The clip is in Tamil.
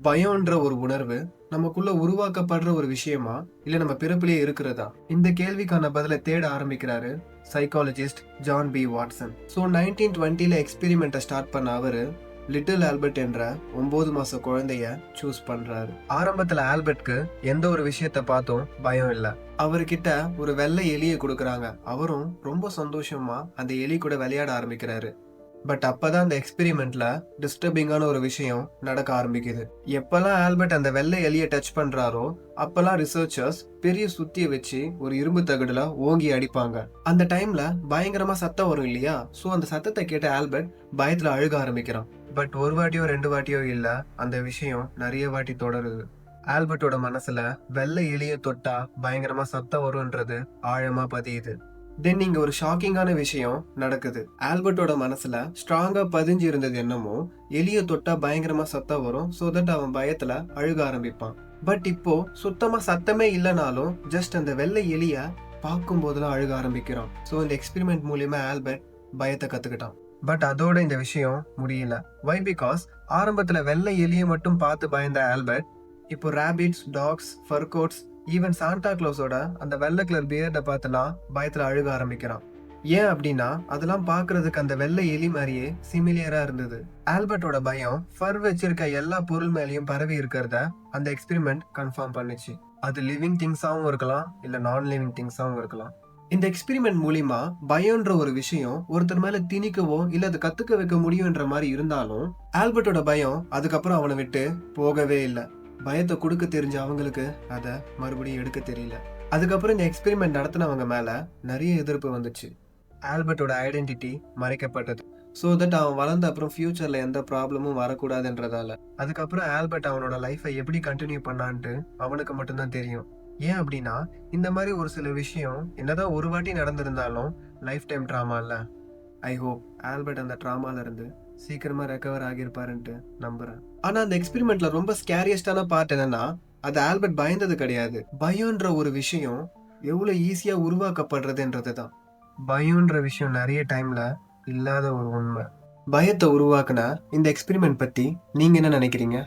பயம்ன்ற ஒரு உணர்வு நமக்குள்ள உருவாக்கப்படுற ஒரு விஷயமா இல்ல நம்ம பிறப்பிலேயே இருக்கிறதா? இந்த கேள்விக்கான பதிலை தேட ஆரம்பிக்கிறாரு psychologist John B Watson. So 1920ல எக்ஸ்பெரிமெண்ட்டை ஸ்டார்ட் பண்ண அவரு லிட்டில் ஆல்பர்ட் என்ற 9 மாச குழந்தைய சூஸ் பண்றாரு. ஆரம்பத்துல ஆல்பர்ட்க்கு எந்த ஒரு விஷயத்த பார்த்தும் பயம் இல்ல. அவர்கிட்ட ஒரு வெள்ளை எலியை கொடுக்கறாங்க. அவரும் ரொம்ப சந்தோஷமா அந்த எலி கூட விளையாட ஆரம்பிக்கிறாரு. பட் அப்பதான் அந்த எக்ஸ்பெரிமெண்ட்ல டிஸ்டர்பிங்கான ஒரு விஷயம் நடக்க ஆரம்பிக்குது. எப்பெல்லாம் ஆல்பர்ட் அந்த வெள்ளை எலியை டச் பண்றாரோ அப்பெல்லாம் ரிசர்ச்சர்ஸ் பெரிய சுத்திய வச்சு ஒரு இரும்பு தகடுல ஓங்கி அடிப்பாங்க. அந்த டைம்ல பயங்கரமா சத்தம் வரும் இல்லையா? சோ அந்த சத்தத்தை கேட்ட ஆல்பர்ட் பயத்துல அழுக ஆரம்பிக்கிறான். பட் ஒரு வாட்டியோ 2 வாட்டியோ இல்ல, அந்த விஷயம் நிறைய வாட்டி தொடருது. ஆல்பர்ட்டோட மனசுல வெள்ளை எலியை தொட்டா பயங்கரமா சத்தம் வரும்ன்றது ஆழமா பதியுது. தென் இங்க ஒரு ஷாக்கிங்கான விஷயம் நடக்குது. ஆல்பர்ட்டோட மனசுல ஸ்ட்ராங்கா பதிஞ்சு இருந்தது என்னமோ, எலிய தொட்டா பயங்கரமா சத்தம் வரும், சோ தட் அவன் பயத்துல அழுக ஆரம்பிப்பான். பட் இப்போ சுத்தமா சத்தமே இல்லைனாலும் ஜஸ்ட் அந்த வெள்ளை எலிய பார்க்கும் போதெல்லாம் அழுக ஆரம்பிக்கிறான். சோ இந்த எக்ஸ்பெரிமெண்ட் மூலியமா ஆல்பர்ட் பயத்தை கத்துக்கிட்டான். பட் அதோட இந்த விஷயம் முடியல. வை? பிகாஸ் ஆரம்பத்துல வெள்ளை எலியை மட்டும் பார்த்து பயந்த ஆல்பர்ட் இப்போ ராபிட்ஸ், டாக்ஸ், ஃபர் கோட்ஸ், ஈவன் சாண்டா கிளாஸோட அந்த வெள்ளை கலர் பியர்டை பார்த்துலாம் பயத்துல அழுக ஆரம்பிக்கிறான். ஏன் அப்படின்னா அதெல்லாம் பாக்குறதுக்கு அந்த வெள்ளை எலி மாதிரியே சிமிலியரா இருந்தது. ஆல்பர்ட்டோட பயம் ஃபர் வச்சிருக்க எல்லா பொருள் மேலேயும் பரவி இருக்கிறத அந்த எக்ஸ்பெரிமெண்ட் கன்ஃபார்ம் பண்ணுச்சு. அது லிவிங் திங்ஸாவும் இருக்கலாம், இல்ல நான் லிவிங் திங்ஸாவும் இருக்கலாம். இந்த எக்ஸ்பெரிமெண்ட் மூலியமா பயம்ன்ற ஒரு விஷயம் ஒருத்தர் மேல திணிக்கவோ இல்ல அது கத்துக்க வைக்க முடியும்ன்ற மாதிரி இருந்தாலும் ஆல்பர்ட்டோட பயம் அதுக்கப்புறம் அவனை விட்டு போகவே இல்லை. பயத்தை கொடுக்க தெரிஞ்ச அவங்களுக்கு அதை மறுபடியும் எடுக்க தெரியல. அதுக்கப்புறம் இந்த எக்ஸ்பெரிமெண்ட் நடத்தினவங்க மேல நிறைய எதிர்ப்பு வந்துச்சு. ஆல்பர்ட்டோட ஐடென்டிட்டி மறைக்கப்பட்டது. ஸோ தட் அவன் வளர்ந்த அப்புறம் ஃபியூச்சர்ல எந்த ப்ராப்ளமும் வரக்கூடாதுன்றதால. அதுக்கப்புறம் ஆல்பர்ட் அவனோட லைஃபை எப்படி கண்டினியூ பண்ணான்ட்டு அவனுக்கு மட்டும்தான் தெரியும். ஏன் அப்படின்னா இந்த மாதிரி ஒரு சில விஷயம் என்னதான் ஒரு வாட்டி நடந்திருந்தாலும் லைஃப் டைம் ட்ராமா இல்ல. ஐ ஹோப் ஆல்பர்ட் அந்த ட்ராமால இருந்து சீக்கிரமா ரெக்கவர் ஆகியிருப்பாருன்ட்டு நம்புறேன். ஆனா அந்த எக்ஸ்பெரிமெண்ட்ல ரொம்ப ஸ்கேரியஸ்டான பார்ட் என்னன்னா, அது ஆல்பர்ட் பயந்தது கிடையாது. பயம்ன்ற ஒரு விஷயம் எவ்வளவு ஈஸியா உருவாக்கப்படுறதுன்றதுதான். பயம்ன்ற விஷயம் நிறைய டைம்ல இல்லாத ஒரு உண்மை. பயத்தை உருவாக்குன இந்த எக்ஸ்பெரிமெண்ட் பத்தி நீங்க என்ன நினைக்கிறீங்க?